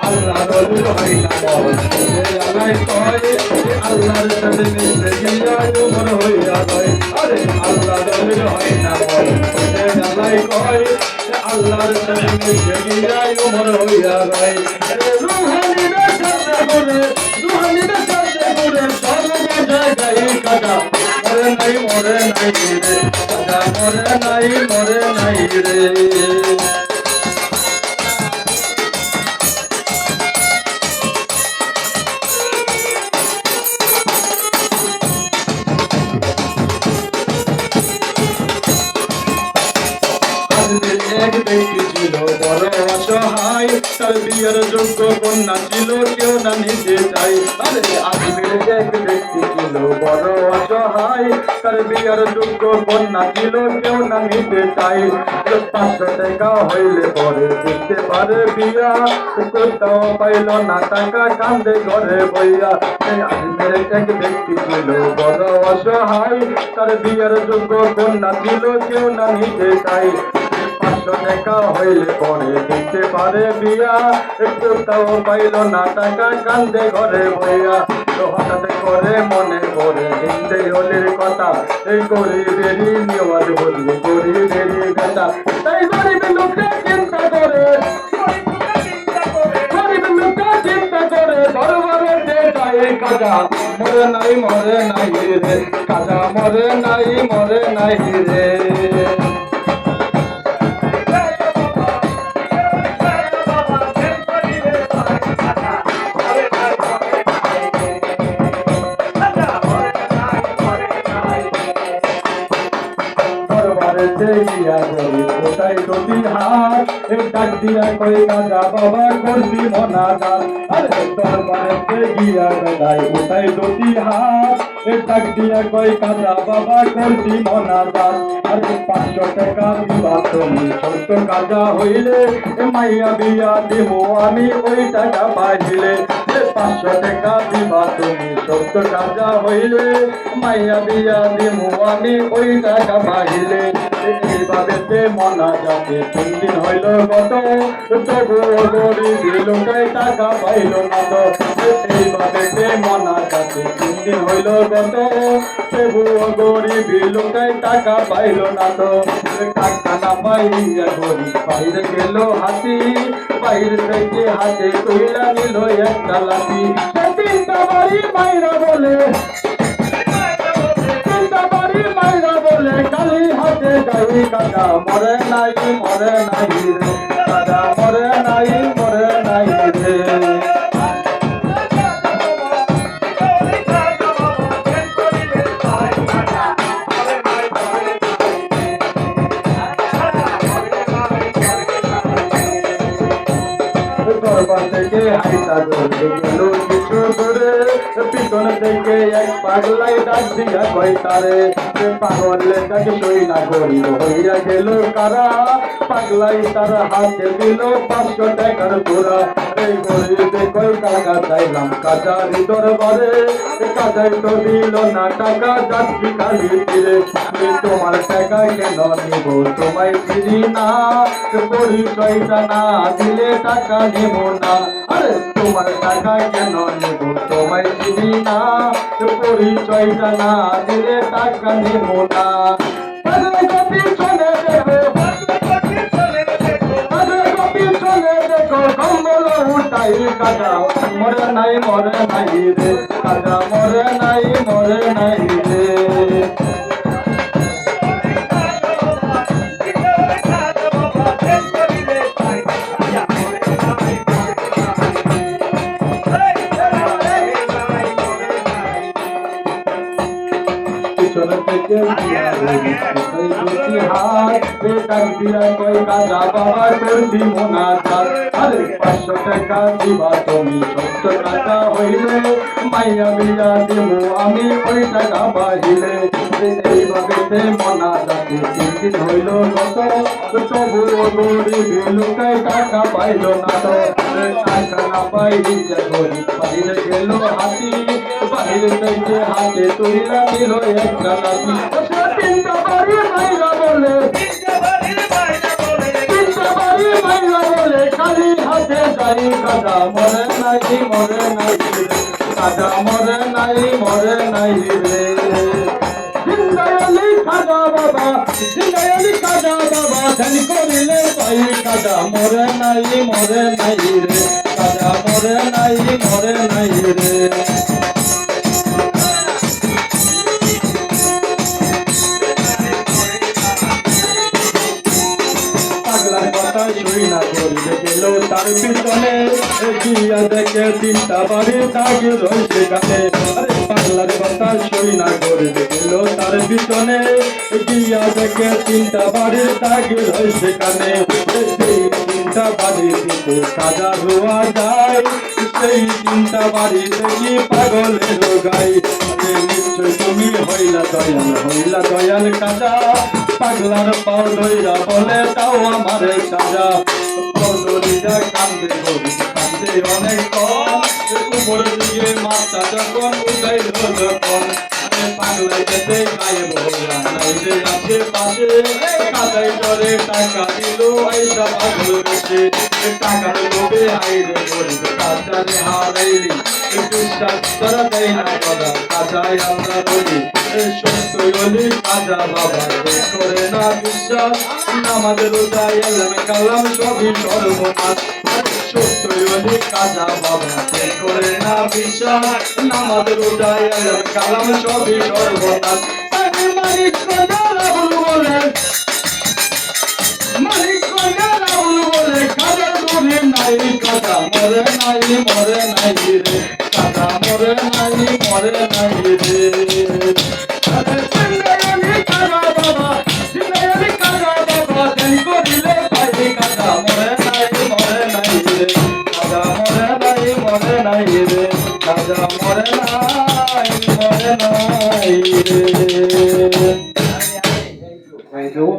আল্লাহ রবি হয় না আল্লাহ কয় আল্লাহর সাথে মিশে গিয়া উমর হইয়া যায় আরে আল্লাহ রবি হয় না আল্লাহ কয় আল্লাহর সাথে মিশে গিয়া উমর হইয়া যায় রুহানিরা সাথে করে রুহানিরা সাথে করে সর্ব জায়গায় কাটা মরে নাই রে কাটা মরে নাই রে এক ব্যক্তি ছিল বড় অসহায় তার বিয়ের যোগ্য কন্যা ছিল কেউ না নিতে চাই আরে আজকের এক ব্যক্তি ছিল বড় অসহায় তার বিয়ের যোগ্য কন্যা ছিল কেউ না নিতে চাই 500 টাকা হইলে পরে দিতে পারে বিয়া কোথাও পাইল না টাকা কান্দে ঘরে বইয়া আজকের এক ব্যক্তি ছিল বড় অসহায় তার বিয়ের যোগ্য কন্যা ছিল কেউ না নিতে চাই 500 টাকা হইলে পরে দিতে পারে বিয়া কোথাও পাইল না টাকা কান্দে ঘরে বইয়া হঠাৎ করে মনে পড়ে হিন্দে হলির কথা এই গরিবেরই নেওয়াজ বলি গরিবেরই বেটা তাই গরিব লোকটা চিন্তা করে গরিব লোকটা চিন্তা করে দরবারে যায় কাজা মরে নাই রে কাজা মরে নাই রে কোথায় যদি হাত ডাক দিয়া কই গাজা বাবা করবি মনাজাত আরে তোর বাড়িতে গিয়া বেড়াই কোথায় যদি হাত ডাক দিয়া কই গাজা বাবা করবি মনাজাত আরে 500 টাকা দিবা তুমি ছোট্ট গাজা হইলে মাইয়া বিয়া দেব আমি ওই টাকা পাইলে 500 টাকা দিবা তুমি ছোট্ট গাজা হইলে মাইয়া বিয়া দেব আমি ওই টাকা পাইলে এইভাবে মনা যাতে 3 দিন হইল গত তবুও গরিব লোকাই টাকা পাইল না তো এইভাবে মনা যাতে 3 দিন হইল গত তবুও গরিব লোকাই টাকা পাইল না তো টাকা না পাইয়া গরিব বাইরে গেল হাতি বাইরে থেকে হাতে কইলা নিল একটা লাঠি 3টা বাড়ি মাইরা বলে কালি হাতে যাই কাটা মরে নাই রে কাটা মরে নাই রে দরবার থেকে হাইটা ধরে গেল কিছু দূরে পিছন থেকে এক পাগলাই ডাক দিয়া কই তারে পাগলে তাকে সই না করিল হইয়া গেল কারা পাগলাই তার হাতে দিল 500 টাকার পুরা এই গরিবে কই টাকা চাইলাম কাজারি দরবারে কাজাই তো দিল না টাকা যাচ্ছি খালি ফিরে তোমার টাকা কেন নিব তোমায় ফিরি না পরিচয়টা না দিলে টাকা নেব না আরে তোমার টাকা কেন নেব তোমায় দিবি না পরিচয়টা না দিলে টাকা নেব না পিছনে দেখো কম্বল উঠাই কাটা মরে নাই রে কাটা মরে নাই রে পিছন থেকে ডাক দিয়া কই গাজা বাবা করবি মোনাজাত আরে 500 টাকা দিবা তুমি 70 টাকা হইলে মাইয়া বিয়া দেব আমি ওই টাকা বাহিলে এইভাবে মোনাজাতে 3 দিন হইল গত তবুও গরিব লোকাই টাকা পাইল না তো টাকা না পাইলে গরিব বাইরে গেল হাতি বাইরে থেকে হাতে তুইলা দিল একটা লাঠি 3টা বাড়ি মাইরা বলে মরে নাই রে খাজা মরে নাই রে জিন্দায়ালি খাজা বাবা ধ্যান করিলে পাই খাজা মরে নাই রে খাজা মরে নাই রে পাগলার কথা শুই না করবে গেল তার পিছনে গিয়া দেখে তিনটা বাড়ি দাগ রয়েছে গানে আরে পাগলার কথা শুই না করবে গেল তার পিছনে গিয়া দেখে তিনটা বাড়ির দাগ রয়েছে গানে সেই তিনটা বাড়ি দিতে সাজা হওয়া যায় সেই তিনটা বাড়ি দেখি পাগলের গাই নিশ্চয় তুমি হইলা দয়াল কাজা পাগলার পাও ধইরা বলে তাও আমারে সাজা পৌলরিরা কান্দে অনেক কম উপরের দিকে মাথা যখন উঠাইল যখন পাগলাই যেতে গায়ে বলা নাই রে আশেপাশে কাদাই করে টাকা দিল আইসা পাগল বেশে টাকার লোভে আইরে গরিব কাজারে হারাইলি বিশ্বাস করা দেয় না কথা কাজাই আমরা বলি সত্যই হলি কাজা বাবা করে না বিশ্বাস নামাজ রোজা এলাম কালাম সবই সর্বনাশ সত্যই হলি কাজা বাবা করে না বিশ্বাস নামাজ রোজা এলাম কালাম সবই সর্বনাশ মালিক রাহুল বলে কাজা দূরে নাই কাজা মরে নাই রে কাজা মরে নাই রে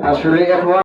আসলে এখন